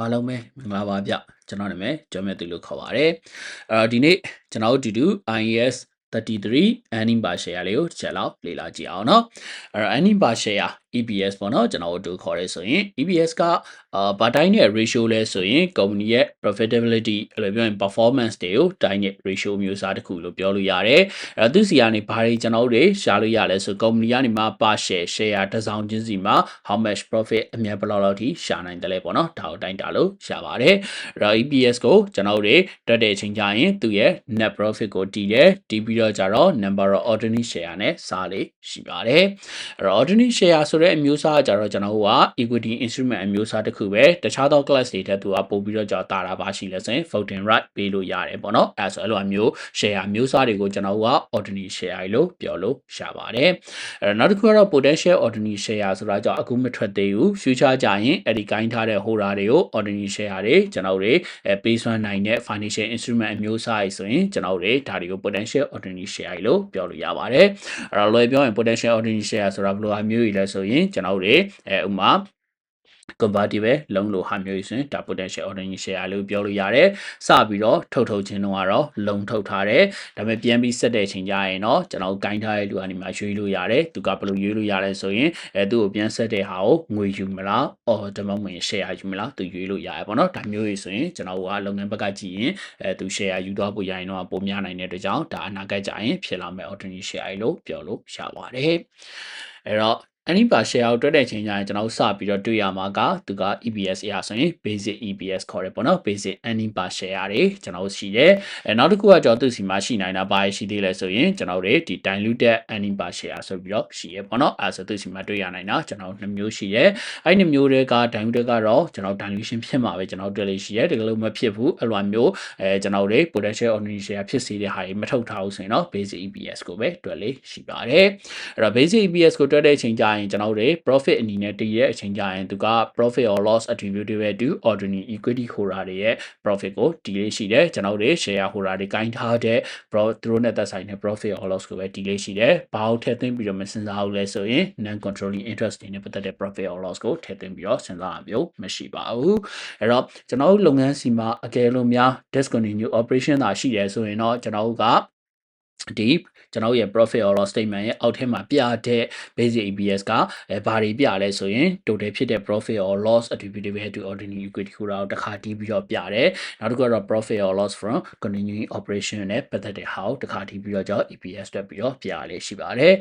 အားလုံးပဲမင်္ဂလာပါဗျကျွန်တော်နာမည်ကျော်မြတ်သူလို့ခေါ်ပါတယ်ဒီနေ့ကျွန်တော်တို့ IES 33 earning per share လေးကိုတစ်ချက်လောက်လေ့လာကြည့်အောင်เนาะearning per share EPS ပေါ့เนาะကျွန်တော်တို့ခေါ်ရဲဆိုရင် EPS ကဘာတိုင်းရဲ့ ratio လဲဆိုရင် company ရဲ့ profitability အဲ့လိုပြောရင် performance တွေကိုတိုင်းရဲ့ ratio မျိုးစားတစ်ခုလို့ပြောလို့ရတယ်သူစီကနေဘာတွေကျွန်တော်တို့ရှာလို့ရလဲဆို company ကနေမှာ per share တစ်စောင်ချင်းစီမှာ how much profit အမြတ်ဘယ်လောက်ထိရှာနိုင်တယ်လဲပေါ့เนาะဒါကိုတိုင်းတာလို့ရှာပါတယ်EPS ကိုကျွန်တော်တို့တွက်တဲ့အချိန်ကျရင်သူရဲ့ net profit ကိုတည်တယ်တည်ပြီးတော့ကြတော့ number of ordinary share နဲ့စားလေးရှိပါတယ်ordinary share ဆိုတဲ့အမျိုးအစားကြတော့ကျွန်တော်တို့က equity instrument အမျိုးအစားတစ်ခုပဲတခြားသော class တွေထက်သူကပို့ပြီးတော့ကြာတာတာပါရှိလဲဆိုရင် voting right ပေးလို့ရတယ်ပေါ့နော်အဲ့ဆိုအဲ့လိုမျိုး share မျိုးစားတွေကိုကျွန်တော်တို့က ordinary share လို့ပြောလို့ရှာပါတယ်နောက်တစ်ခုကတော့ potential ordinary share ဆိုတာကြောင့်အခုမထွက်သေးဘူး future ကြရင်အဲ့ဒီကိုင်းထားတဲ့ holder တွေကို ordinary share တွေကျွန်တော်တို့ပေးစွမ်းနိုင်တဲ့ financial instrument အမျိုးအစားတွေဆိုရင်ကျွန်တော်တို့ဒါတွေကို potential ordinary share လို့ပြောလို့ရပါတယ်အဲ့တော့လွယ်ပြောရင် potential ordinary share ဆိုတာဘယ်လိုအမျိုးကြီးလဲဆိုရင်ကျွန်တော်တို့ဥမာconvertible လုံးလို့ဟာမျိုးဆိုရင်ဒါ potential ordinary share လို့ပြောလို့ရတယ်စပြီးတော့ထုတ်ခြင်းတော့ကတော့လုံးထုတ်ထားတယ်ဒါပေမဲ့ပြန်ပြီးဆက်တဲ့အချိန်ကျရင်တော့ကျွန်တော်ကိုင်းထားတဲ့လူကနေမှရွေးလို့ရတယ်သူကဘယ်လိုရွေးလို့ရလဲဆိုရင်သူ့ကိုပြန်ဆက်တဲ့ဟာကိုငွေယူမလားအော်ဒါမှမဟုတ် share ယူမလားသူရွေးလို့ရတယ်ပေါ့နော်ဒါမျိုးကြီးဆိုရင်ကျွန်တော်ကလုပ်ငန်းဘက်ကကြည့်ရင်သူ share ယူသွားဖို့ရရင်တော့ပုံများနိုင်တဲ့အတွက်ကြောင့်ဒါအနာဂတ်ကြရင်ဖြစ်လာမဲ့ ordinary share လို့ပြောလို့ရပါတယ်အဲ့တော့earning per share ကိုတွက်တဲ့ချိန်ကျရင်ကျွန်တော်စပြီးတော့တွေ့ရမှာကသူက EPS အရဆိုရင် basic EPS ခေါ်တယ်ပေါ့နော် basic earning per share တွေကျွန်တော်ရှိတယ်နောက်တစ်ခုကကျွန်တော်သူစီမှာရှိနိုင်တာဘာရှိသေးလဲဆိုရင်ကျွန်တော်တို့ဒီ diluted earning per share ဆိုပြီးတော့ရှိရပေါ့နော်အဲဆိုသူစီမှာတွေ့ရနိုင်တာကျွန်တော်2မျိုးရှိရဲအဲ့2မျိုးတွေက diluted ကတော့ကျွန်တော် dilution ဖြစ်မှာပဲကျွန်တော်တွေ့လို့ရှိရဲတကယ်လို့မဖြစ်ဘူးအဲ့လိုမျိုးကျွန်တော်တို့ potential ordinary share ဖြစ်စေတဲ့ဟာတွေမထုတ်ထားဘူးဆိုရင်တော့ basic EPS ကိုပဲတွေ့လေးရှိပါတယ်အဲ့တော့ basic EPS ကိုတွေ့တဲ့အချိန်ကျရင်ကျွန်တော်တို့ profit အနေနဲ့တည်ရဲ့အချိန်ကျရင်သူက profit or loss attributable to ordinary equity holder တွေရဲ့ profit ကိုတည်လေးရှိတယ်ကျွန်တော်တို့ share holder တွေကိုင်းထားတဲ့ သူတို့နဲ့သက်ဆိုင်တဲ့ profit or loss ကိုပဲတည်လေးရှိတယ်ဘာလို့ထည့်သွင်းပြီးတော့မစဉ်းစားဘူးလဲဆိုရင် non controlling interest တွေနဲ့ပတ်သက်တဲ့ profit or loss ကိုထည့်သွင်းပြီးတော့စဉ်းစားရမျိုးမရှိပါဘူးအဲ့တော့ကျွန်တော်တို့လုပ်ငန်းစီမှာအကယ်လို့များ discontinue operation သာရှိတယ်ဆိုရင်တော့ကျွန်တော်တို့ကဒီကျွန်တော်ရဲ့ profit or loss statement ရဲ့အောက်ထဲမှာပြတဲ့ basic EPS ကဘာတွေပြလဲဆိုရင် total ဖြစ်တဲ့ profit or loss attributable to ordinary equity ကိုတော့တစ်ခါတီးပြီးတော့ပြတယ်နောက်တစ်ခုကတော့ profit or loss from continuing operation နဲ့ပတ်သက်တဲ့ဟာကိုတစ်ခါတီးပြီးတော့ကြောင့် EPS တွက်ပြီးတော့ပြရလေရှိပါတယ်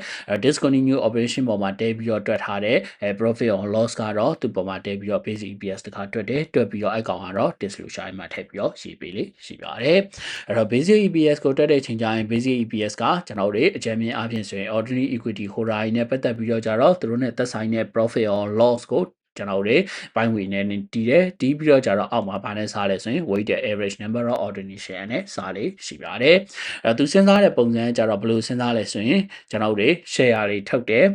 discontinue operation ပေါ်မှာတဲပြီးတော့တွက်ထားတဲ့profit or loss ကတော့သူ့ပေါ်မှာတဲပြီးတော့ basic EPS တစ်ခါတွက်တယ်တွက်ပြီးတော့အကောင်ကတော့ disclosure မှာထည့်ပြီးတော့ရေးပေးလေရှိပါတယ်အဲ့တော့ basic EPS ကိုတွက်တဲ့ချိန်ကျရင် basic EPS ကကျွန်တော်တို့အကြမ်းမြင်အပြင်ဆိုရင် ordinary equity holder နဲ့ပတ်သက်ပြီးတော့ကြတော့သူတို့နဲ့သက်ဆိုင်တဲ့ profit or loss ကိုကျွန်တော်တို့ပိုင်းဝေနဲ့တီးတယ်တီးပြီးတော့ကြတော့အောက်မှာဘာနဲ့စားလဲဆိုရင် weighted average number of ordinary share နဲ့စားလေးရှိပါတယ်သူစဉ်းစားတဲ့ပုံစံကြတော့ဘယ်လိုစဉ်းစားလဲဆိုရင်ကျွန်တော်တို့ share တွေထုတ်တယ်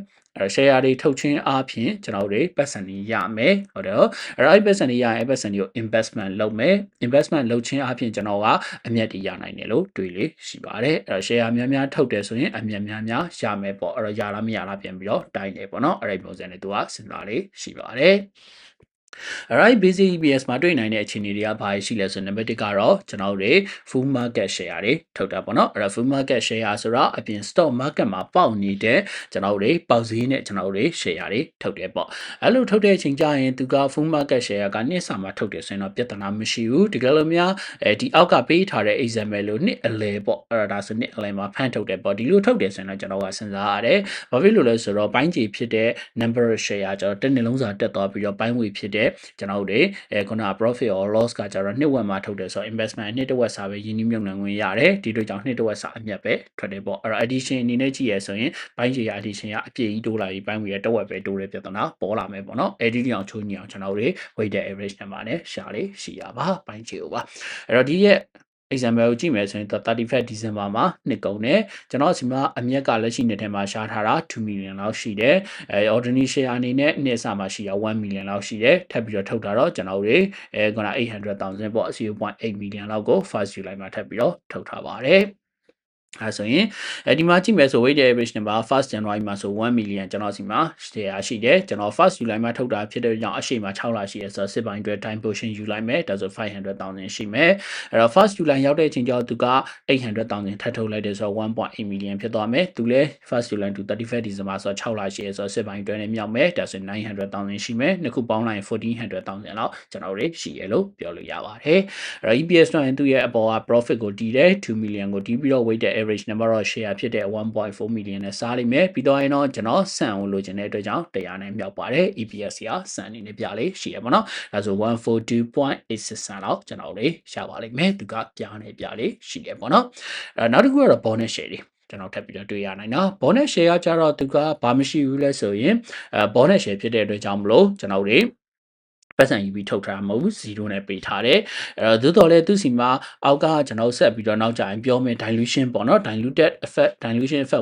share တွေထုတ်ခြင်းအပြင်ကျွန်တော်တို့ပတ်စံတွေရမယ်ဟုတ်တယ်အဲ့ပတ်စံတွေရရင်ပတ်စံတွေကို investment လုပ်မယ် investment လုပ်ခြင်းအပြင်ကျွန်တော်ကအမြတ်တွေရနိုင်တယ်လို့တွေးလေရှိပါတယ်အဲ့ share များများထုတ်တယ်ဆိုရင်အမြတ်များများရမယ်ပေါ့အဲ့တော့ရလားမရလားပြန်ပြီးတော့တိုင်းတယ်ပေါ့နော်အဲ့ဒီပုံစံနဲ့သူကစဉ်းစားလေးရှိပါတယ်alright basic EPS မှာတွေ့နိုင်တဲ့အခြေအနေတွေကဘာရှိလဲဆိုနံပါတ်1ကတော့ကျွန်တော်တို့ full market share တွေထုတ်တာပေါ့နော်အဲ့တော့ full market share ဆိုတာအပြင် stock market မှာပေါက်နေတဲ့ကျွန်တော်တို့ပေါက်ဈေးနဲ့ကျွန်တော်တို့ share တွေထုတ်တယ်ပေါ့အဲ့လိုထုတ်တဲ့အချိန်ကျရင်သူက full market share ကနှစ်စာမှာထုတ်တယ်ဆိုရင်တော့ပြဿနာမရှိဘူးတကယ်လို့များဒီအောက်ကပေးထားတဲ့ example လို့နှစ်အလဲပေါ့အဲ့တော့ဒါဆိုနှစ်အလဲမှာဖန်ထုတ်တယ်ပေါ့ဒီလိုထုတ်တယ်ဆိုရင်တော့ကျွန်တော်ကစဉ်းစားရတယ်ဘာဖြစ်လို့လဲဆိုတော့ပိုင်းခြေဖြစ်တဲ့ number of share ကျွန်တော်တစ်နှစ်လုံးစာတက်သွားပြီးတော့ပိုင်းဝေဖြစ်တဲ့ကျွန်တော်တို့ခုန profit or loss ကကျတော့နှစ်ဝက်မှာထုတ်တယ်ဆိုတော့ investment နှစ်တစ်ဝက်စာပဲရင်းနှီးမြှုပ်နှံဝင်ရတယ်ဒီတို့ကြောင့်နှစ်တစ်ဝက်စာအမြတ်ပဲထွက်တယ်ပေါ့အဲ့တော့ addition အနေနဲ့ကြည့်ရဆိုရင်ပိုင်းခြေရ addition ကအပြည့်ကြီးတိုးလာပြီးပိုင်းဝေရတစ်ဝက်ပဲတိုးတဲ့ပြဿနာပေါ်လာမယ်ပေါ့နော်အဲ့ဒီအောင်ချိုးညအောင်ကျွန်တော်တို့ weighted average number နဲ့ရှာလေးရှိရပါပိုင်းခြေကိုပါအဲ့တော့ဒီရဲ့example ကိုကြည့်မယ်ဆိုရင်31 December မှာနှစ်ကုန်တယ်ကျွန်တော်စီမှာအမြက်ကလက်ရှိနှစ်ထဲမှာရှားထားတာ2 million လောက်ရှိတယ်ordinary share အနေနဲ့နှစ်အစမှာရှိရ1 million လောက်ရှိတယ်ထပ်ပြီးတော့ထုတ်တာတော့ကျွန်တော်တို့ခုန800,000ပေါ့0.8 million လောက်ကို first July မှာထပ်ပြီးတော့ထုတ်ထားပါတယ် ဆိုရင်ဒီမှာကြည့်မယ်ဆို weighted average number first January မှာဆို1 million ကျွန်တော်စီမှာ share ရှိတယ်ကျွန်တော် first July မှာထုတ်တာဖြစ်တဲ့ကြောင့်အရှိန်မှာ6လရှိရဆိုစစ်ပိုင်းအတွက် time portion ယူလိုက်မယ်ဒါဆို500,000ရှိမယ်အဲ့တော့ first July ရောက်တဲ့အချိန်ကျတော့သူက800,000ထပ်ထုတ်လိုက်တယ်ဆိုတော့1.8 million ဖြစ်သွားမယ်သူလည်း first July to 31st December ဆိုတော့6လရှိရဆိုစစ်ပိုင်းအတွက်လည်းမြောက်မယ်ဒါဆို900,000ရှိမယ်နှစ်ခုပေါင်းလိုက်ရင်1400,000လောက်ကျွန်တော်တို့ရှိရလို့ပြောလို့ရပါတယ်အဲ့တော့ EPS တော့သူ့ရဲ့အပေါ်က profit ကိုတည်တယ်2 million ကိုတည်ပြီးတော့ weighted average number of share ဖြစ်တဲ့ 1.4 million နဲ့စားလိမ့်မယ်ပြီးတော့ရင်တော့ကျွန်တော်ဆန်ကိုလိုချင်တဲ့အတွက်ကြောင့်100နဲ့မြောက်ပါတယ် EPS ကဆန်အနေနဲ့ပြလေးရှိရပါတော့ဒါဆို 142.86 ဆန်လောက်ကျွန်တော်လေးရှာပါလိမ့်မယ်သူကပြားနေပြလေးရှိတယ်ပေါ့နော်နောက်တစ်ခုကတော့ bonus share တွေကျွန်တော်ထပ်ပြီးတော့တွေ့ရနိုင်နော် bonus share ကကြတော့သူကဘာမှမရှိဘူးလဲဆိုရင်bonus share ဖြစ်တဲ့အတွက်ကြောင့်မလို့ကျွန်တော်တို့ပတ်စံယူပြီးထုတ်ထားမှာမဟုတ်0နဲ့ပေးထားတယ်သို့တော်လည်းသူစီမှာအောက်ကကျွန်တော်ဆက်ပြီးတော့နောက်ကြရင်ပြောမယ် dilution ပေါ့နော် diluted effect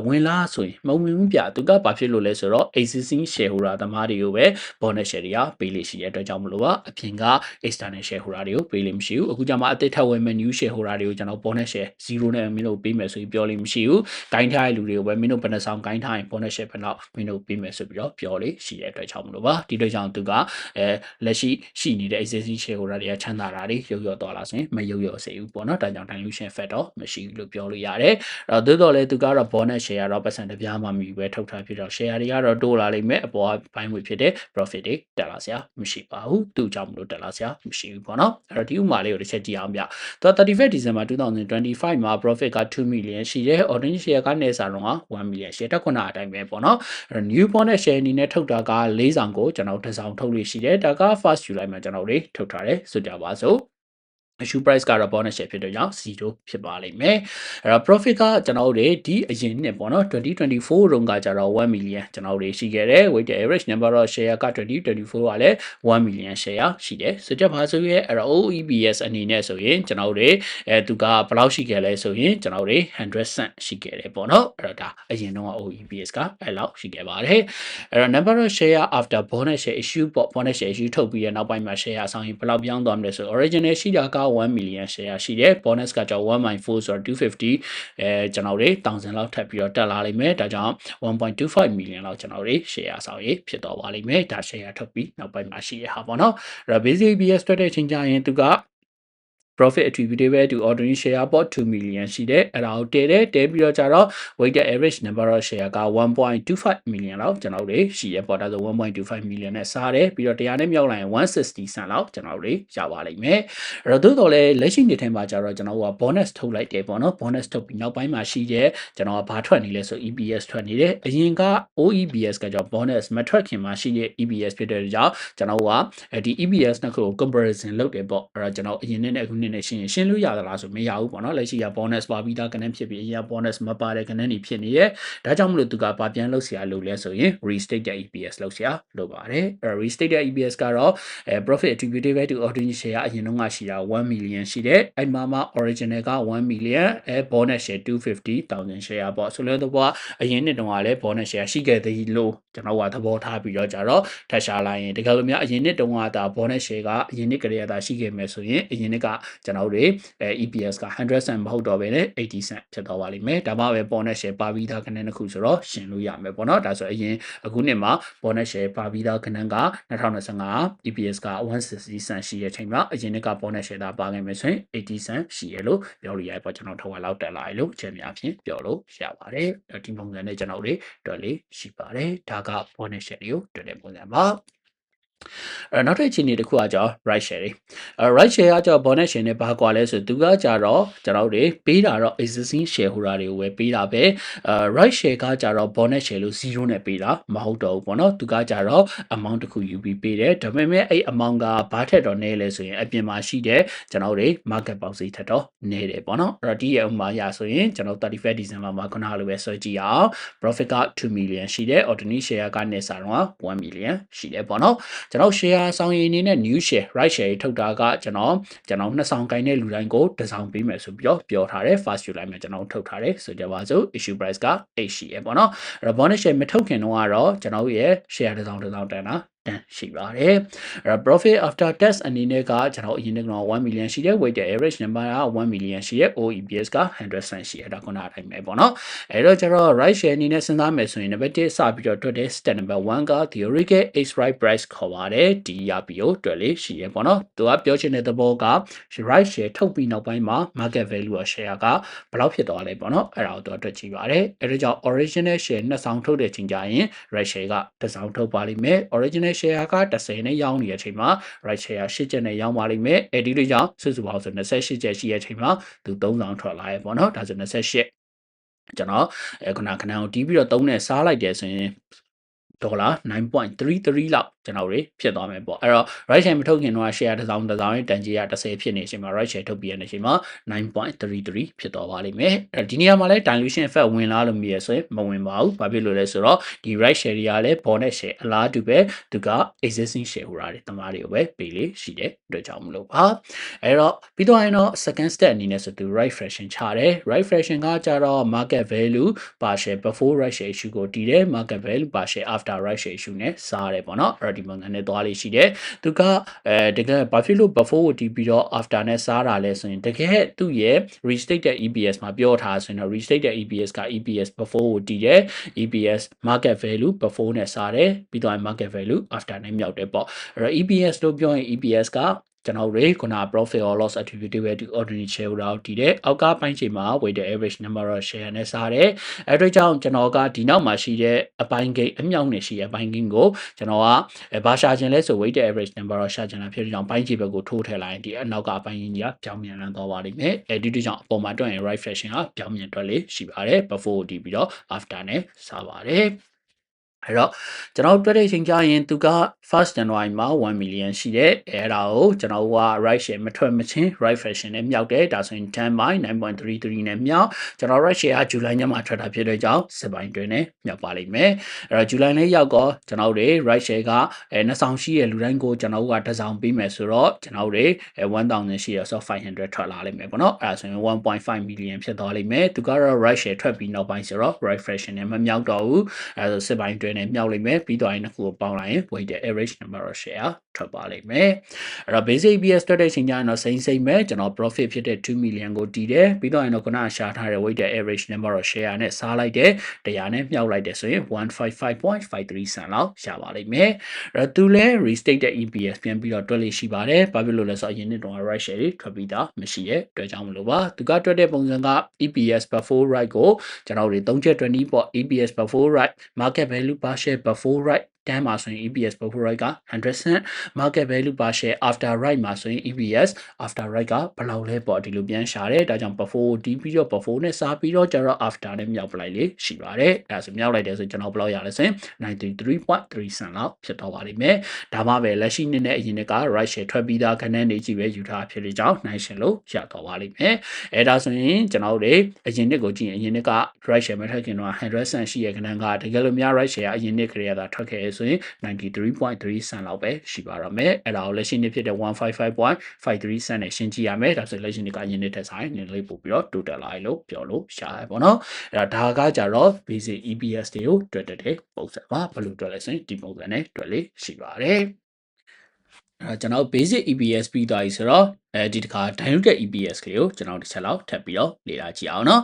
ဝင်လာဆိုရင်မဝင်ဘူးပြသူကဘာဖြစ်လို့လဲဆိုတော့ existing shareholder သမားတွေကိုပဲ bonus share တွေကပေးလိရှိတဲ့အတွက်ကြောင့်မလို့အပြင်က external shareholder တွေကိုပေးလိမရှိဘူးအခုကျမှအသစ်ထပ်ဝင်မဲ့ new shareholder တွေကိုကျွန်တော် bonus share 0နဲ့မင်းတို့ပေးမယ်ဆိုပြီးပြောလိမရှိဘူးဂိုင်းထားတဲ့လူတွေကိုပဲမင်းတို့ဘယ်နှဆောင်ဂိုင်းထားရင် bonus share ဘယ်လောက်မင်းတို့ပေးမယ်ဆိုပြီးတော့ပြောလိရှိတဲ့အတွက်ကြောင့်မလို့ပါဒီအတွက်ကြောင့်သူကလက်ရှိနေတဲ့ existing shareholder တွေကချမ်းသာတာတွေရုပ်ရော့သွားလာဆိုရင်မရုပ်ရော့စေဘူးပေါ့နော်ဒါကြောင့် dilution effect တော့မရှိဘူးလို့ပြောလို့ရတယ်သို့တော်လည်းသူကတော့ bonus share တော့ပတ်စံတပြားမှမယူပဲထုတ်ထားဖြစ်တော့ share တွေကတော့တိုးလာလိမ့်မယ်အပေါ်ဘိုင်းဝေဖြစ်တဲ့ profit တွေတက်လာစရာမရှိပါဘူးသူ့ကြောင့်မလို့တက်လာစရာမရှိဘူးပေါ့နော်အဲ့တော့ဒီဥမာလေးကိုတစ်ချက်ကြည့်အောင်ပြသူက 31 December 2025မှာ profit က2 million ရှိတယ် ordinary share ကနေစားတော့1 million share တက်ခွနာအတိုင်းပဲပေါ့နော်အဲ့တော့ new bonus share အနေနဲ့ထုတ်တာက4ဆောင်ကိုကျွန်တော်တစ်ဆောင်ထုတ်လို့ရှိတယ်ဒါက first July မှာကျွန်တော်တို့ထုတ်ထားတယ်ဆိုကြပါစို့issue price ကတော့ bonus share ဖြစ်တဲ့ကြောင့်0ဖြစ်ပါလိမ့်မယ်အဲ့တော့ profit ကကျွန်တော်တို့ဒီအရင်နှစ်ပေါ့နော်2024တုန်းကကျတော့1 million ကျွန်တော်တို့ရှိခဲ့တယ် weighted average number of share က2024ကလည်း1 million share ရှိတယ်ဆိုကြပါစို့ရဲ့အဲ့တော့ OEPS အနေနဲ့ဆိုရင်ကျွန်တော်တို့သူကဘယ်လောက်ရှိခဲ့လဲဆိုရင်ကျွန်တော်တို့100 cent ရှိခဲ့တယ်ပေါ့နော်အဲ့တော့ဒါအရင်တော့ OEPS ကအဲ့လောက်ရှိခဲ့ပါတယ်အဲ့တော့ number of share after bonus share issue ပေါ့ bonus share issue ထုတ်ပြီးရနောက်ပိုင်းမှာ share အဆောင်ရင်ဘယ်လောက်ပြောင်းသွားမလဲဆို original ရှိတာက1 million share ရှိတယ် bonus ကကြောင့်1.4ဆိုတော့250ကျွန်တော်တို့1000လောက်ထပ်ပြီးတော့တက်လာလိမ့်မယ်ဒါကြောင့်1.25 million လောက်ကျွန်တော်တို့ share အဆောင်ရေးဖြစ်တော့ပါလိမ့်မယ်ဒါ share ထုတ်ပြီးနောက်ပိုင်းမှာရှိရဟာပေါ့နော်အဲ့တော့ basic EPS တွက်တဲ့အချိန်ကျရင်သူကprofit attributable to ordinary share ပေါ့2 million ရှိတယ်အဲ့ဒါကိုတဲပြီးတော့ကြတော့ weighted average number of share က1.25 million လောက်ကျွန်တော်တို့ရှိရပေါ့ဒါဆို1.25 million နဲ့စားတယ်ပြီးတော့တရားနဲ့မြောက်လိုက်ရင်160 cent လောက်ကျွန်တော်တို့ရပါလိမ့်မယ်အဲ့တော့သို့တော်လည်းလက်ရှိနှစ်ထဲမှာကြတော့ကျွန်တော်တို့က bonus ထုတ်လိုက်တယ်ပေါ့နော် bonus ထုတ်ပြီးနောက်ပိုင်းမှာရှိတဲ့ကျွန်တော်ကဘာထွက်နေလဲဆို EPS ထွက်နေတယ်အရင်က OEPS ကကြောင့် bonus မထွက်ခင်မှာရှိတဲ့ EPS ဖြစ်တဲ့ကြောင့်ကျွန်တော်ကဒီ EPS နှစ်ခုကို comparison လုပ်တယ်ပေါ့အဲ့တော့ကျွန်တော်အရင်နဲ့အခုနှစ်နဲ့ရှင်းလို့ရသလားဆိုမရဘူးပေါ့နော်လက်ရှိက bonus ပါပြီးသားကဏ္ဍဖြစ်ပြီးအရင်က bonus မပါတဲ့ကဏ္ဍတွေဖြစ်နေရဲ့ဒါကြောင့်မလို့သူကဘာပြန်လုပ်เสียလို့လဲဆိုရင် restate တဲ့ EPS လုပ်เสียလုပ်ပါတယ်အဲ့ restate တဲ့ EPS ကတော့ profit attributable to ordinary share အရင်တုန်းကရှိတာ1 million ရှိတယ်အဲ့မှာမှ original က1 million bonus share 250,000 share ပေါ့ဆိုတော့အရင်နှစ်တုန်းကလည်း bonus share ရှိခဲ့သေးလို့ကျွန်တော်ကသဘောထားပြီးတော့ကြတော့ထပ်ရှာလိုက်ရင်တကယ်လို့များအရင်နှစ်တုန်းကဒါ bonus share ကအရင်နှစ်ကလေးကသာရှိခဲ့မယ်ဆိုရင်အရင်နှစ်ကကျွန်တော်တို့EPS က100 cent မဟုတ်တော့ဘဲနဲ့80 cent ဖြစ်သွားပါလိမ့်မယ်ဒါမှပဲ bonus share ပါပြီးသားခဏတစ်ခုဆိုတော့ရှင်းလို့ရမယ်ပေါ့နော်ဒါဆိုအရင်အခုနှစ်မှာ bonus share ပါပြီးသားခဏက2025 EPS က160 cent ရှိတဲ့အချိန်မှာအရင်နှစ်က bonus share သာပါခဲ့မယ်ဆိုရင်80 cent ရှိရလို့ပြောလို့ရတယ်ပေါ့ကျွန်တော်ထောက်ဝက်လောက်တက်လာရလို့အချက်များဖြင့်ပြောလို့ရပါတယ်ဒီပုံစံနဲ့ကျွန်တော်တို့တွေ့လေးရှိပါတယ်ဒါက bonus share တွေကိုတွေ့တဲ့ပုံစံပါနောက်တစ်အခြေအနေတစ်ခုကကြော right share တွေ right share ကကြော bonus share နဲ့ဘာကွာလဲဆိုသူကကြတော့ကျွန်တော်တို့ပေးတာတော့ existing shareholder တွေကိုပဲပေးတာပဲ right share ကကြတော့ bonus share လို့0နဲ့ပေးတာမဟုတ်တော့ဘူးပေါ့နော်သူကကြတော့ amount တစ်ခုယူပြီးပေးတယ်ဒါပေမဲ့အဲ့ amount ကဘာထက်တော့နည်းလဲဆိုရင်အပြင်မှာရှိတဲ့ကျွန်တော်တို့ market ပေါက်ဈေးထက်တော့နည်းတယ်ပေါ့နော်အဲ့တော့ဒီရဲ့ဥမာရဆိုရင်ကျွန်တော်31 December မှာခုနလိုပဲဆွဲကြည့်အောင် profit က2 million ရှိတယ် ordinary share ကနေစားတော့1 million ရှိတယ်ပေါ့နော်ကျွန်တော် share ဆောင်ရည်အနေနဲ့ new share right share ထုတ်တာကကျွန်တော်နှစ်ဆောင်ကိုင်းတဲ့လူတိုင်းကိုတစ်ဆောင်ပေးမယ်ဆိုပြီးတော့ပြောထားတယ် first July မှာကျွန်တော်ထုတ်ထားတယ်ဆိုကြပါစို့ issue price က8ရှိရပေါ့နော်အဲ့တော့ bonus share မထုတ်ခင်တော့ကတော့ကျွန်တော်ရဲ့ share တစ်ဆောင်တန်တာ တန်ရှိပါတယ်။ profit after tax အနေနဲ့ကကျွန်တော်အရင်ကတော့1 million ရှိတဲ့ weighted average number က1 million ရှိတဲ့ OEPS က100 cent ရှိတယ်ဒါခုနအတိုင်းပဲပေါ့နော်။အဲ့တော့ကျွန်တော် right share အနေနဲ့စဉ်းစားမယ်ဆိုရင် number 1စပြီးတော့တွက်တဲ့ step number 1က theoretical exercise price ခေါ်ပါတယ်။ DRPO တွက်လေးရှိရပေါ့နော်။သူကပြောချင်တဲ့သဘောက right share ထုတ်ပြီးနောက်ပိုင်းမှာ market value of share ကဘယ်လောက်ဖြစ်သွားလဲပေါ့နော်။အဲ့ဒါကိုတွက်ကြည့်ပါတယ်။အဲ့ဒါကြောင့် original share နှစ်ဆောင်ထုတ်တဲ့ချိန်ကျရင် right share ကတစ်ဆောင်ထုတ်ပါလိမ့်မယ်။ original share က10နဲ့ရောင်းနေတဲ့အချိန်မှာ right share 8ကျပ်နဲ့ရောင်းပါလိမ့်မယ်။အဲဒီလိုကြောင့်စုစုပေါင်းဆို28ကျပ်ရှိတဲ့အချိန်မှာသူ3ဆောင်ထွက်လာရပေါ့နော်။ဒါဆို28ကျွန်တော်ခဏကိုတီးပြီးတော့3နဲ့စားလိုက်တယ်ဆိုရင်ဒေါ်လာ 9.33 လောက်ကျွန်တော်တွေဖြစ်သွားမယ်ပေါ့အဲ့တော့ right share မထုတ်ခင်တော့ share တစ်စောင်တန်ကြေးရ10ဖြစ်နေချိန်မှာ right share ထုတ်ပြီးရတဲ့အချိန်မှာ 9.33 ဖြစ်သွားပါလိမ့်မယ်အဲ့ဒီနေရာမှာလဲ dilution effect ဝင်လာလို့မြည်ရဆိုရင်မဝင်ပါဘူးဘာဖြစ်လို့လဲဆိုတော့ဒီ right share တွေကလည်း bond နဲ့ share အလားတူပဲသူက existing share ဟိုတာတွေတမားတွေကိုပဲပေးလေးရှိတဲ့အတွက်ကြောင့်မလို့ပါအဲ့တော့ပြီးတော့ရင်တော့ second step အနေနဲ့ဆိုသူ right fraction ချတယ် right fraction ကကြတော့ market value per share before right share issue ကိုတည်တယ် market value per share after right share issue နဲ့စားတယ်ပေါ့နော်အဲ့ဒီပုံစံနဲ့သွားလေးရှိတယ်သူကတကယ်ဘာဖြစ်လို့ before ကိုတည်ပြီးတော့ after နဲ့စားတာလဲဆိုရင်တကယ်သူ့ရဲ့ restated EPS မှာပြောထားဆိုရင်တော့ restated EPS က EPS before ကိုတည်တယ် EPS market value before နဲ့စားတယ်ပြီးတော့ market value after နဲ့မြောက်တယ်ပေါ့အဲ့တော့ EPS လို့ပြောရင် EPS ကကျွန်တော်တို့ခုန profit or loss attributable to ordinary shareholder တည်တဲ့အောက်ကပိုင်းချိန်မှာ weighted average number of share နဲ့စားတယ်အဲ့အတွက်ကြောင့်ကျွန်တော်ကဒီနောက်မှာရှိတဲ့အပိုင်းကိန်းအမြောက်နဲ့ရှိတဲ့အပိုင်းကိန်းကိုကျွန်တော်ကဘာရှာခြင်းလဲဆို weighted average number of ရှာခြင်းတာဖြစ်တဲ့ကြောင့်ပိုင်းခြေဘက်ကိုထိုးထည့်လိုက်ရင်ဒီအနောက်ကအပိုင်းကြီးကပြောင်းပြန်လာတော့ပါလိမ့်မယ်အဲဒီတို့ကြောင့်အပေါ်မှာတွက်ရင် right fraction ကပြောင်းပြန်တွက်လေးရှိပါတယ် before တည်ပြီးတော့ after နဲ့စားပါတယ်အဲ့တော့ကျွန်တော်တွေ့တဲ့အချိန်ကျရင်သူက first January မှာ1 million ရှိတယ်အဲ့ဒါကိုကျွန်တော်က right share မထွက်မချင်း right fraction နဲ့မြောက်တယ်ဒါဆိုရင်10 by 9.33 နဲ့မြောက်ကျွန်တော် right share က July ညမှာထွက်တာဖြစ်တဲ့ကြောင့်စစ်ပိုင်းတွင်နဲ့မြောက်ပါလိမ့်မယ်အဲ့တော့ July လေးရောက်တော့ကျွန်တော်တွေ right share ကနှစ်ဆောင်ရှိရလူတိုင်းကိုကျွန်တော်ကတစ်ဆောင်ပေးမယ်ဆိုတော့ကျွန်တော်တွေ1000ရှိရဆို500ထွက်လာလိမ့်မယ်ပေါ့နော်အဲ့ဒါဆိုရင်1.5 million ဖြစ်သွားလိမ့်မယ်သူကတော့ right share ထွက်ပြီးနောက်ပိုင်းဆိုတော့ right fraction နဲ့မမြောက်တော့ဘူးအဲ့ဒါဆိုစစ်ပိုင်းတွင်နဲ့မြောက်လိမ့်မယ်ပြီးတော့ရင်တစ်ခုကိုပေါင်းလိုက်ရင် weighted average number of share ထွက်ပါလိမ့်မယ်အဲ့တော့ basic EPS တွက်တဲ့အချိန်ကျရင်တော့စိမ့်ပဲကျွန်တော် profit ဖြစ်တဲ့2 million ကိုတည်တယ်ပြီးတော့ရင်တော့ခုနရှာထားတဲ့ weighted average number of share နဲ့စားလိုက်တယ်100နဲ့မြောက်လိုက်တယ်ဆိုရင်155.53 cent လောက်ရပါလိမ့်မယ်အဲ့တော့သူလဲ restated EPS ပြန်ပြီးတော့တွက်လို့ရှိပါတယ်ဘာဖြစ်လို့လဲဆိုတော့အရင်နှစ်တုန်းက right share တွေထွက်ပြီးသားမရှိရဲ့အတွက်ကြောင့်မလို့ပါသူကတွက်တဲ့ပုံစံက EPS before right ကိုကျွန်တော်တွေ3ချက်20ပေါ့ EPS before right market value per share before right တန်းမှာဆိုရင် EPS before right က100 cent market value per share after right မှာဆိုရင် EPS after right ကဘယ်လောက်လဲပေါ့ဒီလိုပြန်ရှာတယ်ဒါကြောင့် before တီးပြီးတော့ before နဲ့စားပြီးတော့ကျတော့ after နဲ့မြောက်ပလိုက်လေးရှိပါတယ်အဲဒါဆိုမြောက်လိုက်တယ်ဆိုကျွန်တော်ဘယ်လောက်ရလဲဆိုရင် 93.3 cent လောက်ဖြစ်တော့ပါလိမ့်မယ်ဒါမှပဲလက်ရှိနေ့နဲ့အရင်က right share ထွက်ပြီးသားခဏနေကြည့်ပဲယူထားဖြစ်လေကြောင်းနိုင်ရှင်လို့ရတော့ပါလိမ့်မယ်အဲဒါဆိုရင်ကျွန်တော်တို့အရင်နှစ်ကိုကြည့်ရင်အရင်နှစ်က right share မထွက်ခင်တော့100 cent ရှိရခဏကတကယ်လို့များ right share အရင်နှစ်ကလေးကသာထွက်ခဲ့ဆိုရင် 93.3 cent လောက်ပဲရှိပါတော့မယ်အဲ့ဒါကိုလက်ရှိနေ့ဖြစ်တဲ့ 155.53 cent နဲ့ရှင်းကြည့်ရမယ်ဒါဆိုလက်ရှိနေ့ကယင်းနေ့ထက်ဆိုင်နည်းလေးပို့ပြီးတော့တိုးတက်လာလို့ပြောလို့ရတယ်ပေါ့နော်အဲ့ဒါကကြတော့ basic EPS တွေကိုတွက်တဲ့ပုံစံပါဘယ်လိုတွက်လဲဆိုရင်ဒီပုံစံနဲ့တွက်လေးရှိပါတယ်ကျွန်တော် basic EPS ပြီးသွားပြီဆိုတော့ဒီတစ်ခါ diluted EPS ကလေးကိုကျွန်တော်တစ်ချက်လောက်ထပ်ပြီးတော့လေ့လာကြည့်အောင်เนาะ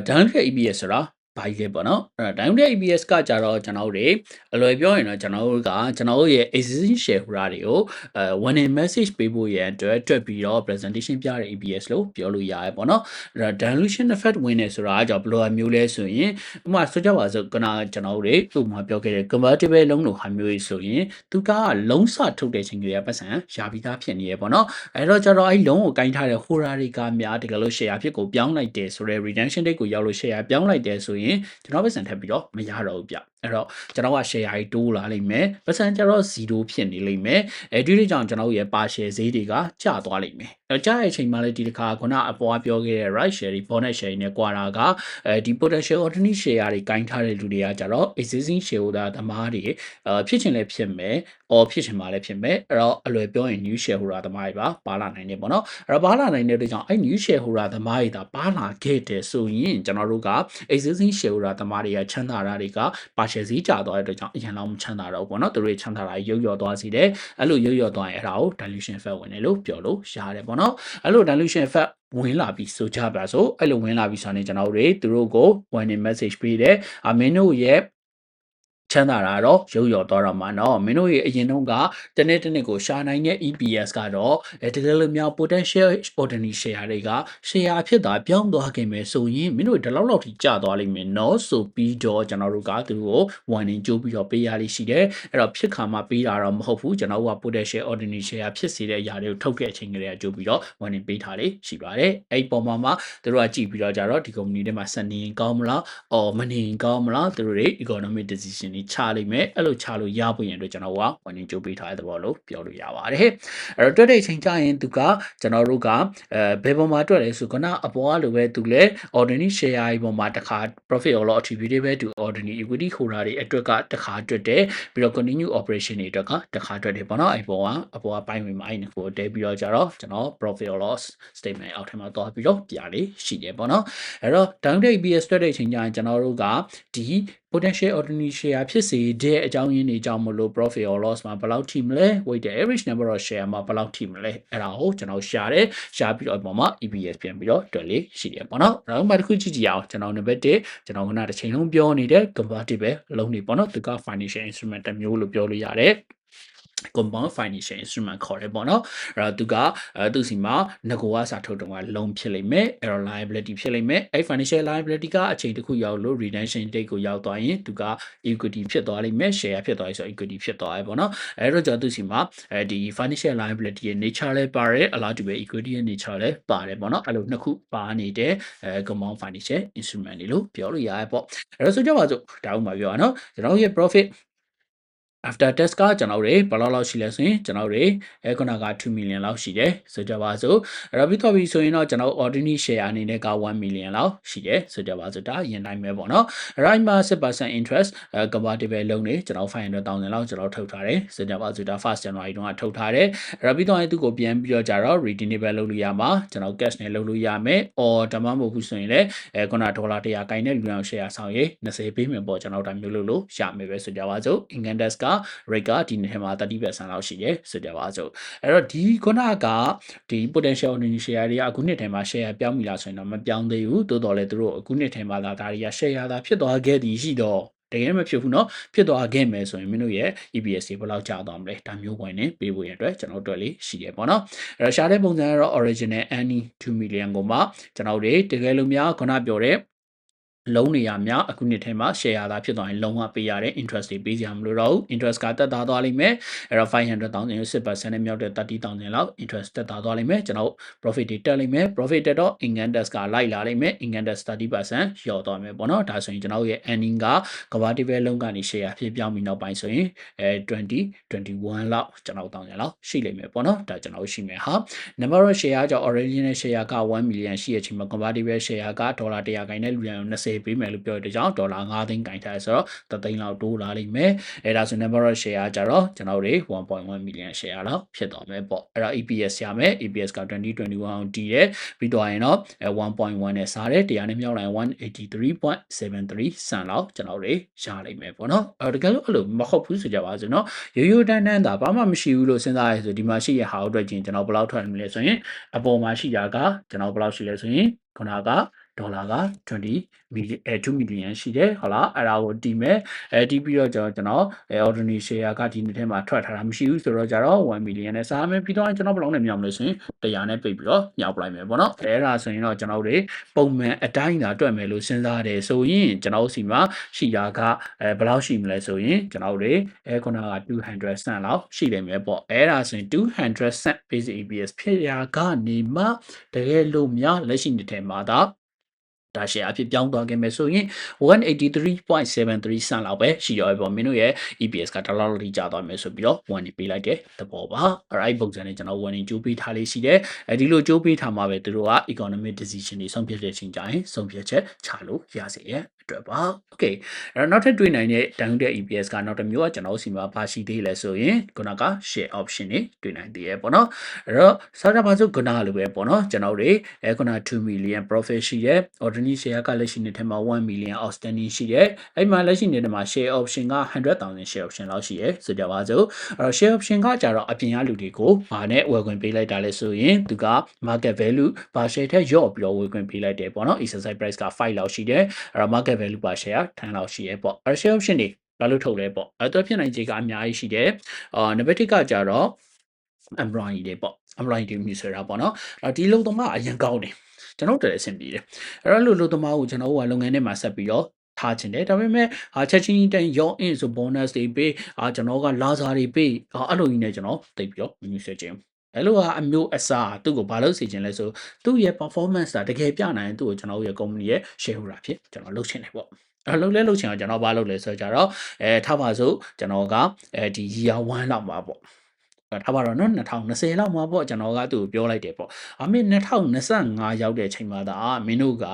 diluted EPS ဆိုတာဘာကြီးလဲပေါ့နော်အဲ့ဒါ diluted EPS ကကြတော့ကျွန်တော်တို့အလွယ်ပြောရင်တော့ကျွန်တော်တို့ကကျွန်တော်တို့ရဲ့ existing shareholder တွေကိုwarning message ပေးဖို့ရန်အတွက်တွက်ပြီးတော့ presentation ပြတဲ့ EPS လို့ပြောလို့ရတယ်ပေါ့နော်အဲ့ဒါ dilution effect ဝင်နေဆိုတာကြောင့်ဘယ်လိုမျိုးလဲဆိုရင်ဥပမာဆိုကြပါစို့ကျွန်တော်တို့ဥပမာပြောခဲ့တဲ့ convertible လုံးလိုဟာမျိုးကြီးဆိုရင်သူကလုံးစထုတ်တဲ့ချိန်ကလေးကပတ်စံရှာပြီးသားဖြစ်နေရပေါ့နော်အဲ့တော့ကျတော့အဲ့လုံးကိုကင်ထားတဲ့ holder တွေကများတကယ်လို့ share ဖြစ်ကိုပြောင်းလိုက်တယ်ဆိုတော့ redemption date ကိုရောက်လို့ share ပြောင်းလိုက်တယ်ဆိုရင်ကျွန်တော်ပတ်စံထပ်ပြီးတော့မရတော့ဘူးဗျအဲ့တော့ကျွန်တော်က share ကြီးတိုးလာလိမ့်မယ်ပတ်စံကျတော့0ဖြစ်နေလိမ့်မယ်ဒီလိုကြောင့်ကျွန်တော်ရဲ့ partial ဈေးတွေကကျသွားလိမ့်မယ်အဲ့ကျတဲ့အချိန်မှလည်းဒီတစ်ခါခုနအပေါ်ပြောခဲ့တဲ့ right share တွေ bonus share တွေနဲ့ကွာတာကဒီ potential ordinary share တွေကင်ထားတဲ့လူတွေကကျတော့ existing shareholder သမားတွေဖြစ်ချင်လည်းဖြစ်မယ်ဖြစ်ချင်မှလည်းဖြစ်မယ်အဲ့တော့အလွယ်ပြောရင် new shareholder သမားတွေပါလာနိုင်တယ်ပေါ့နော်အဲ့တော့ပါလာနိုင်တဲ့အတွက်ကြောင့်အဲ့ new shareholder သမားတွေဒါပါလာခဲ့တယ်ဆိုရင်ကျွန်တော်တို့က existing shareholder သမားတွေကချမ်းသာတာတွေက ရှယ်စီကြာသွားတဲ့အတွက်ကြောင့်အရင်လောက်မချမ်းသာတော့ဘူးပေါ့နော်သူတို့ချမ်းသာတာရုပ်ရော်သွားစီတယ်အဲ့လိုရုပ်ရော်သွားရင်အဲ့ဒါကို dilution effect ဝင်တယ်လို့ပြောလို့ရတယ်ပေါ့နော်အဲ့လို dilution effect ဝင်လာပြီဆိုကြပါစို့အဲ့လိုဝင်လာပြီဆိုရင်ကျွန်တော်တို့သူတို့ကို warning message ပေးတယ်မင်းတို့ရဲ့ချမ်းသာတာတော့ရုပ်ရော်သွားတော့မှာเนาะမင်းတို့ရဲ့အရင်တုန်းကတနေ့ကိုရှာနိုင်တဲ့ EPS ကတော့တကယ်လို့များ potential ordinary share တွေက share ဖြစ်တာပြောင်းသွားခင်ပဲဆိုရင်မင်းတို့ဒီလောက်ထိကျသွားလိမ့်မယ်เนาะဆိုပြီးတော့ကျွန်တော်တို့ကသူတို့ကို warning ကြိုးပြီးတော့ပေးရလိမ့်ရှိတယ်အဲ့တော့ဖြစ်ခါမှပေးတာတော့မဟုတ်ဘူးကျွန်တော်တို့က potential ordinary share ဖြစ်စေတဲ့အရာတွေကိုထုတ်တဲ့အချိန်ကလေးကကြိုးပြီးတော့ warning ပေးထားလေးရှိပါတယ်အဲ့ဒီပုံမှာသူတို့ကကြည့်ပြီးတော့ကြတော့ဒီ company တွေမှာစနေကောင်းမလားအော်မနေကောင်းမလားသူတို့တွေ economic decision တွေချလိမ့်မယ်အဲ့လိုချလို့ရဖို့ရင်အတွက်ကျွန်တော်က warning ကြိုးပေးထားတဲ့သဘောလို့ပြောလို့ရပါတယ်အဲ့တော့တွက်တဲ့အချိန်ကျရင်သူကကျွန်တော်တို့ကဘယ်ပုံမှာတွက်လဲဆိုကတော့အပေါ်ကလိုပဲသူလဲ ordinary share ကြီးပုံမှာတစ်ခါ profit or loss attributable to ordinary equity holder တွေအတွက်ကတစ်ခါတွက်တယ်ပြီးတော့ continue operation တွေအတွက်ကတစ်ခါတွက်တယ်ပေါ့နော်အဲ့ပေါ်ကအပေါ်ကပိုင်းဝင်မှာအဲ့ဒီကိုတဲပြီးတော့ကြတော့ကျွန်တော် profit or loss statement အောက်ထဲမှာသွားပြီးတော့ပြလေးရှိတယ်ပေါ့နော်အဲ့တော့ down day BS တွက်တဲ့အချိန်ကျရင်ကျွန်တော်တို့ကဒီ potential ordinary share ဖြစ်စေတဲ့အကြောင်းရင်းတွေကြောင့်မလို့ profit or loss မှာဘယ်လောက်ထိမလဲ weighted average number of share မှာဘယ်လောက်ထိမလဲအဲ့ဒါကိုကျွန်တော်ရှာပြီးတော့အပေါ်မှာ EPS ပြန်ပြီးတော့တွက်လေးရှိတယ်ပေါ့နော်နောက်မှတစ်ခုကြည့်ကြည့်အောင်ကျွန်တော်နံပါတ်1ကျွန်တော်ကတစ်ချိန်လုံးပြောနေတဲ့ convertible လုံးနေပေါ့နော်သူက financial instrument တစ်မျိုးလို့ပြောလို့ရတယ်compound financial instrument ခေါ်တယ်ပေါ့နော်အဲ့တော့သူကသူစီမှာငကိုကစာထုတ်တုံးက loan ဖြစ်လိမ့်မယ်အဲ့တော့ liability ဖြစ်လိမ့်မယ်အဲ့ financial liability ကအချိန်တစ်ခုရောက်လို့ redemption date ကိုရောက်သွားရင်သူက equity ဖြစ်သွားလိမ့်မယ် share ဖြစ်သွားပြီဆို equity ဖြစ်သွားပြီပေါ့နော်အဲ့တော့ကျွန်တော်သူစီမှာဒီ financial liability ရဲ့ nature လည်းပါတယ်အလားတူပဲ equity ရဲ့ nature လည်းပါတယ်ပေါ့နော်အဲ့လိုနှစ်ခုပါနေတဲ့compound financial instrument တွေလို့ပြောလို့ရတယ်ပေါ့အဲ့တော့ဆိုကြပါစို့ဒါဥပမာပြောရအောင်နော်ကျွန်တော်ရဲ့ profit after tax ကကျွန်တော်တို့ဘယ်လောက်ရှိလဲဆိုရင်ကျွန်တော်တို့ခုနက2 million လောက်ရှိတယ်ဆိုကြပါစို့အဲ့တော့ပြီးတော့ပြီဆိုရင်တော့ကျွန်တော် ordinary share အနေနဲ့က1 million လောက်ရှိတယ်ဆိုကြပါစို့ဒါရင်တိုင်းပဲပေါ့နော်အဲ့တော့မှာ 6% interest convertible loan တွေကျွန်တော်500,000လောက်ကျွန်တော်ထုတ်ထားတယ်ဆိုကြပါစို့ဒါ 1st January တုန်းကထုတ်ထားတယ်အဲ့တော့ပြီးတော့သူ့ကိုပြန်ပြီးတော့ကြတော့ redeemable လုပ်လို့ရမှာကျွန်တော် cash နဲ့လုပ်လို့ရမယ် or ဒါမှမဟုတ်ဘူးဆိုရင်လည်းခုနဒေါ်လာ100ကိုင်းတဲ့လူအောင် share ဆောင်ရေး20ပေးမယ်ပေါ့ကျွန်တော်ဒါမျိုးလုပ်လို့ရမယ်ပဲဆိုကြပါစို့ income tax က rate ကဒီနေ့မှာ 30% လောက်ရှိတယ်ဆိုကြပါစို့အဲ့တော့ဒီခုနကဒီ potential ordinary share တွေကအခုနှစ်ထဲမှာ share ပြောင်းပြီလားဆိုရင်တော့မပြောင်းသေးဘူးတိုးတော်လဲသူတို့အခုနှစ်ထဲမှာဒါတွေက share သာဖြစ်သွားခဲ့သည်ရှိတော့တကယ်မဖြစ်ဘူးเนาะဖြစ်သွားခဲ့မယ်ဆိုရင်မင်းတို့ရဲ့ EPS တွေဘယ်လောက်ကျသွားမလဲဒါမျိုးဝင်နေပေးဖို့ရအတွက်ကျွန်တော်တို့လေးရှိရပေါ့เนาะအဲ့တော့ရှားတဲ့ပုံစံကတော့ original any 2 million ကိုမှကျွန်တော်တို့တကယ်လို့များခုနပြောတဲ့လုံးနေရများအခုနှစ်ထဲမှာ share သာဖြစ်သွားရင်လုံးဝပေးရတဲ့ interest တွေပေးကြမလို့တော့ interest ကတက်သားသွားလိမ့်မယ်အဲ့တော့ 500,000 6% နဲ့မြောက်တဲ့ 30,000 လောက် interest တက်သားသွားလိမ့်မယ်ကျွန်တော် profit တွေတက်လိမ့်မယ် profit တက်တော့ income tax ကလိုက်လာလိမ့်မယ် income tax 30% လျော့သွားမယ်ပေါ့နော်ဒါဆိုရင်ကျွန်တော်ရဲ့ earning က convertible လုံးကနေ share ဖြစ်ပြောင်းပြီးနောက်ပိုင်းဆိုရင်2021လောက်ကျွန်တော်1000လောက်ရှိလိမ့်မယ်ပေါ့နော်ဒါကျွန်တော်ရှိမယ်ဟာ number of share ကြောင့် original share က1 million ရှိတဲ့အချိန်မှာ convertible share ကဒေါ်လာ100ကိုင်းတဲ့လူရန်20ပေးမယ်လို့ပြောတဲ့ကြောင့်ဒေါ်လာ9သိန်းကင်ထားဆိုတော့3သိန်းလောက်တိုးလာလိမ့်မယ်အဲ့ဒါဆို number of share ကြတော့ကျွန်တော်တို့1.1 million share လောက်ဖြစ်သွားမယ်ပေါ့အဲ့တော့ EPS ရမယ် EPS က2021အောင်တည်တယ်ပြီးတော့ရင်တော့1.1နဲ့စားတယ်တရားနဲ့မြောက်လိုက်183.73 cent လောက်ကျွန်တော်တို့ရလိမ့်မယ်ပေါ့နော်အဲ့တကယ်လို့အဲ့လိုမဟုတ်ဘူးဆိုကြပါစို့နော်ရိုးရိုးတန်းတန်းဒါဘာမှမရှိဘူးလို့စဉ်းစားရဆိုဒီမှာရှိရဟာအတွက်ချင်းကျွန်တော်ဘယ်လောက်ထွက်မလဲဆိုရင်အပေါ်မှာရှိတာကကျွန်တော်ဘယ်လောက်ရှိလဲဆိုရင်ခုနကဒေါ်လာက2 million ရှိတယ်ဟုတ်လားအဲ့ဒါကိုတီးမယ်တီးပြီးတော့ကျွန်တော်ordinary share ကဒီနေ့ထဲမှာထွက်ထားတာမရှိဘူးဆိုတော့ကြတော့1 million နဲ့စားမယ်ပြီးတော့ကျွန်တော်ဘယ်လောက်နဲ့မြောက်မလဲဆိုရင်100နဲ့ပိတ်ပြီးတော့မြောက်ပလိုက်မယ်ပေါ့နော်အဲ့ဒါဆိုရင်တော့ကျွန်တော်တို့ပုံမှန်အတိုင်းသာတွက်မယ်လို့စဉ်းစားတယ်ဆိုရင်ကျွန်တော်စီမှာရှိတာကဘယ်လောက်ရှိမလဲဆိုရင်ကျွန်တော်တို့ခုနက200 cent လောက်ရှိလိမ့်မယ်ပေါ့အဲ့ဒါဆိုရင်200 cent basic EPS ဖြစ်ရာကနေမှတကယ်လို့များလက်ရှိနှစ်ထဲမှာဒါရှယ်အဖြစ်ပြောင်းသွားခဲ့မယ်ဆိုရင်183.73 cent လောက်ပဲရှိရောပေါ့မင်းတို့ရဲ့ EPS ကဒေါ်လာလောက်ထိကျသွားမယ်ဆိုပြီးတော့1နေပေးလိုက်တဲ့သဘောပါအဲ့ပုံစံနဲ့ကျွန်တော်1နေကြိုးပေးထားလေးရှိတယ်ဒီလိုကြိုးပေးထားမှာပဲသူတို့က economic decision တွေဆုံးဖြတ်တဲ့အချိန်ကျရင်ဆုံးဖြတ်ချက်ချလို့ရစေရဲ့ အတွက်ပါ okay အဲ့တော့နောက်ထပ်တွေ့နိုင်တဲ့ download EPS ကနောက်တစ်မျိုးကကျွန်တော်စီမှာပါရှိသေးလဲဆိုရင်ခုနက share option တွေတွေ့နိုင်သေးရဲ့ပေါ့နော်အဲ့တော့စားကြပါစို့ခုနလိုပဲပေါ့နော်ကျွန်တော်တွေခုန2 million profit ရှိရဲ့ ordinary share ကလက်ရှိနေထဲမှာ1 million outstanding ရှိရဲ့အဲ့မှာလက်ရှိနေထဲမှာ share option က 100,000 share option လောက်ရှိရဲ့ဆိုကြပါစို့အဲ့တော့ share option ကကြတော့အပြင်ကလူတွေကိုဘာနဲ့ဝယ်ခွင့်ပေးလိုက်တာလဲဆိုရင်သူက market value ပါ share ထက်ရော့ပြီးတော့ဝယ်ခွင့်ပေးလိုက်တယ်ပေါ့နော် exercise price က5လောက်ရှိတယ်အဲ့တော့ market value ပါ share 10လောက်ရှိရဲ့ပေါ့အဲ့ share option တွေဘာလို့ထုတ်လဲပေါ့အဲ့တော့ဖြစ်နိုင်ခြေကအများကြီးရှိတယ်နံပါတ်1ကကြတော့ employee တွေပေါ့ employee တွေမျိုးဆိုတာပေါ့နော်အဲ့ဒီလုံသမားအရင်ကောင်းတယ်ကျွန်တော်တို့လည်းအဆင်ပြေတယ်အဲ့တော့လုံသမားကိုကျွန်တော်တို့ကလုပ်ငန်းထဲမှာဆက်ပြီးတော့ထားခြင်းတယ်ဒါပေမဲ့ချက်ချင်းတန်ရော in ဆို bonus တွေပေးကျွန်တော်ကလာစာတွေပေးအဲ့လိုကြီးနဲ့ကျွန်တော်တိတ်ပြီးတော့မျိုးဆွဲခြင်းအဲ့လိုကအမျိုးအစားသူ့ကိုဘာလို့စီခြင်းလဲဆိုသူ့ရဲ့ performance တာတကယ်ပြနိုင်သူ့ကိုကျွန်တော်ရဲ့ company ရဲ့ shareholder ဖြစ်ကျွန်တော်လုပ်ချင်တယ်ပေါ့အဲ့လုံးလဲလုပ်ချင်အောင်ကျွန်တော်ဘာလုပ်လဲဆိုတော့ကြတော့ထားပါစို့ကျွန်တော်ကဒီ year 1လောက်မှာပေါ့ထားပါတော့နော်2020လောက်မှာပေါ့ကျွန်တော်ကသူ့ကိုပြောလိုက်တယ်ပေါ့မင်း2025ရောက်တဲ့အချိန်မှာဒါမင်းတို့က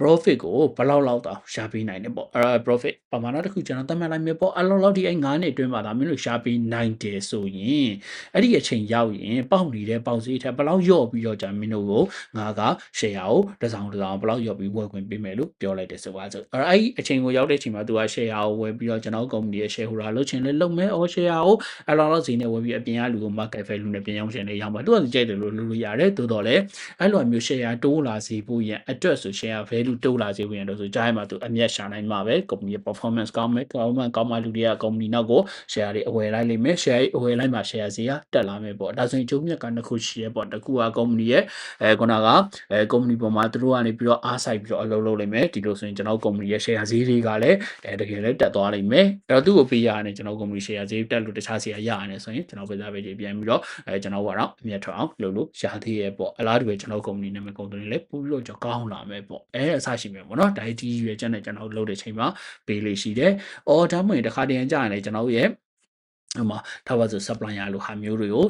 profit ကိုဘယ်လောက်တောင်ရှာပေးနိုင်တယ်ပေါ့profit ပမာဏတစ်ခုကျွန်တော်သတ်မှတ်လိုက်မယ်ပေါ့အဲ့လောက်ဒီအဲ့9နှစ်အတွင်းမှာဒါမင်းတို့ရှာပေးနိုင်တယ်ဆိုရင်အဲ့ဒီအချိန်ရောက်ရင်ပေါက်နေတဲ့ပေါက်စည်းထက်ဘယ်လောက်လျော့ပြီးတော့ကျွန်မင်းတို့ကိုငါက share ကိုတစ်စောင်ဘယ်လောက်လျော့ပြီးဝယ်ခွင့်ပေးမယ်လို့ပြောလိုက်တယ်ဆိုပါစို့အဲ့ဒီအချိန်ကိုရောက်တဲ့အချိန်မှာသူက share ကိုဝယ်ပြီးတော့ကျွန်တော် company ရဲ့ shareholder လုပ်ချင်လဲလုပ်မယ် share ကိုအဲ့လောက်ဈေးနဲ့ဝယ်ပြီးအပြင်ကလူကို market value နဲ့ပြင်အောင်ရှင်နေရအောင်ပါသူကကြိုက်တယ်လို့လုပ်လို့ရတယ်တိုးတော့လေအဲ့လိုမျိုး share တိုးလာစေဖို့ရန်အတွက်ဆို share value တိုးလာစေဖို့ရန်လို့ဆိုကြားမှာသူအမျက်ရှာနိုင်မှာပဲ company ရဲ့ performance ကောင်းမယ်ကောင်းမှလူတွေက company နောက်ကို share တွေအဝယ်လိုက်လိမ့်မယ် share အဝယ်လိုက်မှာ share ဈေးကတက်လာမယ်ပေါ့ဒါဆိုရင်ကျုံးမြက်ကနှစ်ခုရှိရပေါ့တစ်ခုက company ရဲ့ခုနကcompany ပေါ်မှာသူတို့ကနေပြီးတော့အားဆိုင်ပြီးတော့အလုပ်လုပ်လိမ့်မယ်ဒီလိုဆိုရင်ကျွန်တော် company ရဲ့ share ဈေးတွေကလည်းတကယ်လည်းတက်သွားလိမ့်မယ်အဲ့တော့သူ့ကိုပေးရရင်ကျွန်တော် company share ဈေးတက်လို့တခြားစီရရတယ်ဆိုရင်ကျွန်တော်ပဲစားပဲပြန်ပြီးတော့ကျွန်တော်ကတော့အမြတ်ထွက်အောင်လုပ်လို့ရသေးရဲ့ပေါ့အလားတူပဲကျွန်တော် company နာမည်ကုန်တယ်လည်းပို့ပြီးတော့ကြောကောင်းလာမယ်ပေါ့အဆရှိမယ်ပေါ့နော်ဒါဒီရွယ်ချက်နဲ့ကျွန်တော်လုပ်တဲ့ချိန်မှာပေးလေးရှိတယ်ဒါမှမဟုတ်တခါတည်းကြာရင်လည်းကျွန်တော်ရဲ့ဟိုမှာထားပါဆို supplier လို့ဟာမျိုးတွေကို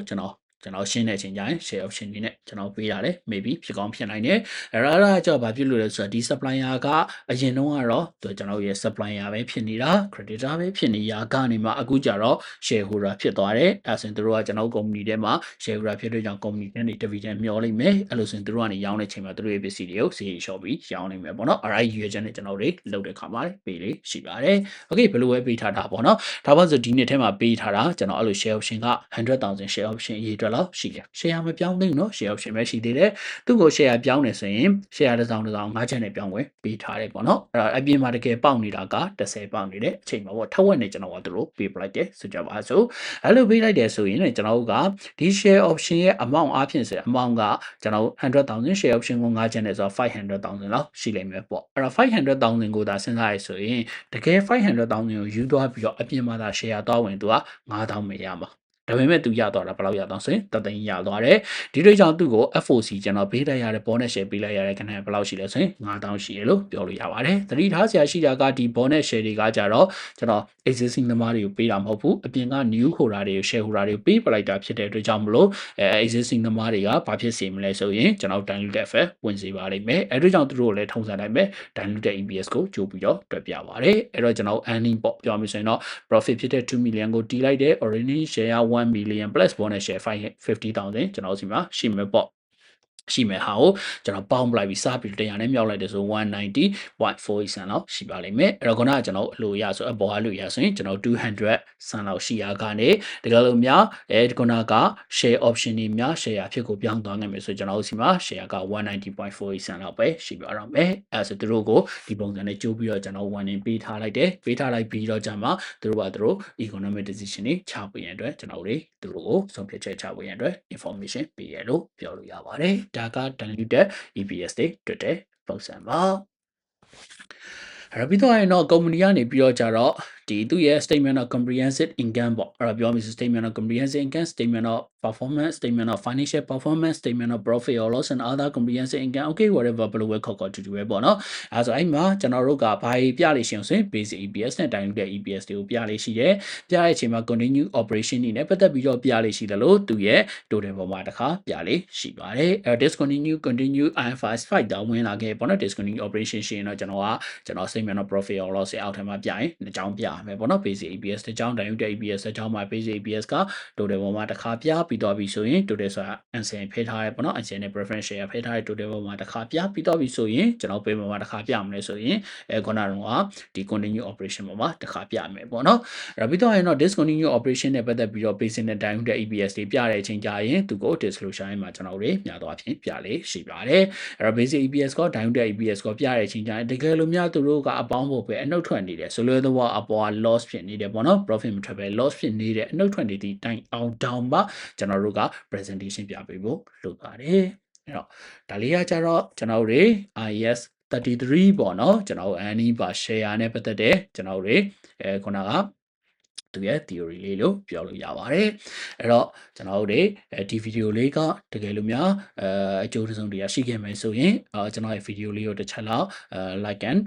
ကျွန်တော်ရှင်းတဲ့အချိန်ကျရင် share option တွေနဲ့ကျွန်တော်ပေးရတယ် maybe ဖြစ်ကောင်းဖြစ်နိုင်တယ်အဲ့ဒါကြောင့်ဘာဖြစ်လို့လဲဆိုတော့ဒီ supplier ကအရင်တုန်းကတော့ကျွန်တော်ရဲ့ supplier ပဲဖြစ်နေတာ creditor ပဲဖြစ်နေရာကနေမှအခုကျတော့ shareholder ဖြစ်သွားတယ်အဲ့ဆိုရင်တို့ကကျွန်တော် company ထဲမှာ shareholder ဖြစ်တဲ့ကြောင့် company နဲ့ dividend မျှော်လိမ့်မယ်အဲ့လိုဆိုရင်တို့ကနေရောင်းတဲ့ချိန်မှာတို့ရဲ့ပစ္စည်းတွေကိုဈေးလျှော့ပြီးရောင်းနိုင်မယ်ပေါ့နော်အဲ့ဒါရွေးချက်နဲ့ကျွန်တော်တွေလုပ်တဲ့ခါမှာပေးလေးရှိပါတယ် okay ဘယ်လိုပဲပေးထားတာပေါ့နော်ဒါပါဆိုဒီနေ့ထဲမှာပေးထားတာကျွန်တော်အဲ့လို share option က 100,000 share option အရေးအတွက်လောက်ရှိတယ် share မပြောင်းသေးဘူးเนาะ share option ပဲရှိသေးတယ်သူ့ကို share ပြောင်းနေဆိုရင် share တစ်စောင်5ချက်နဲ့ပြောင်းဝင်ပေးထားတယ်ပေါ့เนาะအဲ့အပြင်မှာတကယ်ပေါက်နေတာက10ပေါက်နေတဲ့အချိန်မှာပေါ့ထက်ဝက်နဲ့ကျွန်တော်ကတို့ပေးပလိုက်တယ်ဆိုကြပါစို့အဲ့လိုပေးလိုက်တယ်ဆိုရင်ကျွန်တော်တို့ကဒီ share option ရဲ့ amount အဖြစ်ဆို amount ကကျွန်တော်100,000 share option ကို5ချက်နဲ့ဆိုတော့500,000လောက်ရှိလိမ့်မယ်ပေါ့အဲ့တော့500,000ကိုသာစဉ်းစားရဆိုရင်တကယ်500,000ကိုယူသွားပြီးတော့အပြင်မှာသာ share သွားဝင်သူက9,000ပဲရမှာဒါပေမဲ့သူရသွားတာဘယ်လောက်ရတော့ဆိုရင်တသိန်းရသွားတယ်ဒီလိုကြောင့်သူ့ကို FOC ကျွန်တော်ပေးလိုက်ရတဲ့ bonus share ပေးလိုက်ရတဲ့ခဏဘယ်လောက်ရှိလဲဆိုရင်9,000ရှိရလို့ပြောလို့ရပါတယ်သတိထားစရာရှိတာကဒီ bonus share တွေကကြတော့ကျွန်တော် existing သမားတွေကိုပေးတာမဟုတ်ဘူးအပြင်က new holder တွေကို share holder တွေကိုပေးပလိုက်တာဖြစ်တဲ့အတွက်ကြောင့်မလို့existing သမားတွေကဘာဖြစ်စေမလဲဆိုရင်ကျွန်တော် dilute effect ဝင်စေပါလိမ့်မယ်အဲ့ဒါကြောင့်သူတို့ကိုလည်းထုံးစံတိုင်းပဲ dilute EPS ကိုကြိုးပြီးတော့တွက်ပြပါတယ်အဲ့တော့ကျွန်တော် earning ပေါ့ပြောမှဆိုရင်တော့ profit ဖြစ်တဲ့2 million ကိုတီးလိုက်တယ် original share 1 million plus bonus share 50,000ကျွန်တော်စီမှာရှိမယ်ပေါ့ရှိမယ်ဟာကိုကျွန်တော်ပေါင်းပလိုက်ပြီးစပြီး100နဲ့မြောက်လိုက်တယ်ဆို190.4 ဆန်လောက်ရှိပါလိမ့်မယ်အဲ့တော့ခုနကကျွန်တော်အလိုရဆိုအပေါ်အလိုရဆိုရင်ကျွန်တော်200ဆန်လောက်ရှိရာကနေတကယ်လို့များခုနက share option တွေများ share ဖြစ်ကိုပြောင်းသွားနိုင်မယ်ဆိုကျွန်တော်တို့စီမှာ share က190.4 ဆန်လောက်ပဲရှိပါတော့မယ်အဲ့ဆိုသူတို့ကိုဒီပုံစံနဲ့ကြိုးပြီးတော့ကျွန်တော်1နေပေးထားလိုက်တယ်ပေးထားလိုက်ပြီးတော့ကြာမှသူတို့ economic decision တွေချပေးရတဲ့အတွက်ကျွန်တော်တို့သူတို့ကိုဆုံးဖြတ်ချက်ချပေးရတဲ့အတွက် information ပေးရလို့ပြောလို့ရပါတယ်ဒါက diluted EPS တွေတွေ့တဲ့ပုံစံပါပြီးတော့ရင်တော့ company ကနေပြီးတော့ကြတော့ ဒီသူရဲ့ statement of comprehensive income ပေါ့အဲ့တော့ပြောမယ်ဆို statement of comprehensive income statement of performance statement of financial performance statement of profit or loss and other comprehensive income okay whatever ဘယ်လိုပဲခေါ်တူတူပဲပေါ့နော်အဲဆိုအဲ့မှာကျွန်တော်တို့ကဘာပြလိရှိအောင်ဆိုရင် basic EPS နဲ့ diluted EPS တွေကိုပြလိရှိတယ်ပြတဲ့အချိန်မှာ continue operation နေနဲ့ပတ်သက်ပြီးတော့ပြလိရှိတယ်လို့သူရဲ့ total ပေါ်မှာတစ်ခါပြလိရှိပါတယ်အဲ discontinue continue IFRS 5တောင်းဝင်လာခဲ့ပေါ့နော် discontinue operation ရှိရင်တော့ကျွန်တော် statement of profit or loss အောက်ထဲမှာပြရင်အကြောင်းပြမယ်ပေါ့နော် basic EPS တစ်ကြောင်း diluted EPS တစ်ကြောင်းမှာ basic EPS က total ပေါ်မှာတစ်ခါပြပြီးတော့ပြီဆိုရင် total ဆိုတာ NCN ဖေးထားရဲပေါ့နော် NCN နဲ့ preference share ဖေးထားရဲ total ပေါ်မှာတစ်ခါပြပြီးတော့ပြီဆိုရင်ကျွန်တော်ပေးပေါ်မှာတစ်ခါပြမလဲဆိုရင်ခုနကတော့ဒီ continue operation ပေါ်မှာတစ်ခါပြမယ်ပေါ့နော်အဲ့ပြီးတော့ရင်တော့ discontinue operation နဲ့ပတ်သက်ပြီးတော့ basic နဲ့ diluted EPS တွေပြတဲ့အချိန်ကြာရင်သူကို disclosure မှာကျွန်တော်တို့များတော့အဖြစ်ပြလေရှိပါတယ်အဲ့တော့ basic EPS ကို diluted EPS ကိုပြတဲ့အချိန်ကြာရင်တကယ်လို့များသူတို့ကအပေါင်းဖို့ပဲအနှုတ်ထွက်နေတယ်ဆိုလို့တော့အပေါ် loss ဖြစ်နေတယ်ပေါ့နော် profit မထွက်ပဲ loss ဖြစ်နေတဲ့အနှုတ်ထွက်နေသည့်တိုင်အောင်တောင်ပါကျွန်တော်တို့က presentation ပြပေးဖို့လုပ်ပါတယ်အဲ့တော့ဒါလေးကကြတော့ကျွန်တော်တို့ IAS 33ပေါ့နော်ကျွန်တော် earning per share နဲ့ပတ်သက်တဲ့ကျွန်တော်တို့ခုနကသူရဲ့ theory လေးလို့ပြောလို့ရပါတယ်အဲ့တော့ကျွန်တော်တို့ဒီဗီဒီယိုလေးကတကယ်လို့များအကျိုးတစ်စုံတရာရှိခဲ့မယ်ဆိုရင်ကျွန်တော်ရဲ့ဗီဒီယိုလေးကိုတစ်ချက်လောက်like and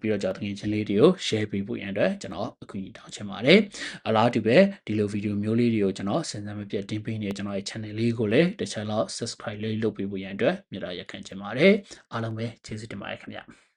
ပြီးတော့ကျွန်တော်တကယ်ချင်းလေးတွေကို share ပေးဖို့ရန်အတွက်ကျွန်တော်အခွင့်အရေးတောင်းချင်ပါတယ်အလားတူပဲဒီလိုဗီဒီယိုမျိုးလေးတွေကိုကျွန်တော်စင်စမ်းမပြတ်တင်ပေးနေကျွန်တော်ရဲ့ channel လေးကိုလည်းတစ်ချက်လောက် subscribe လေးလုပ်ပေးဖို့ရန်အတွက်မြတ်တာရက်ခံချင်ပါတယ်အားလုံးပဲကျေးဇူးတင်ပါတယ်ခင်ဗျာ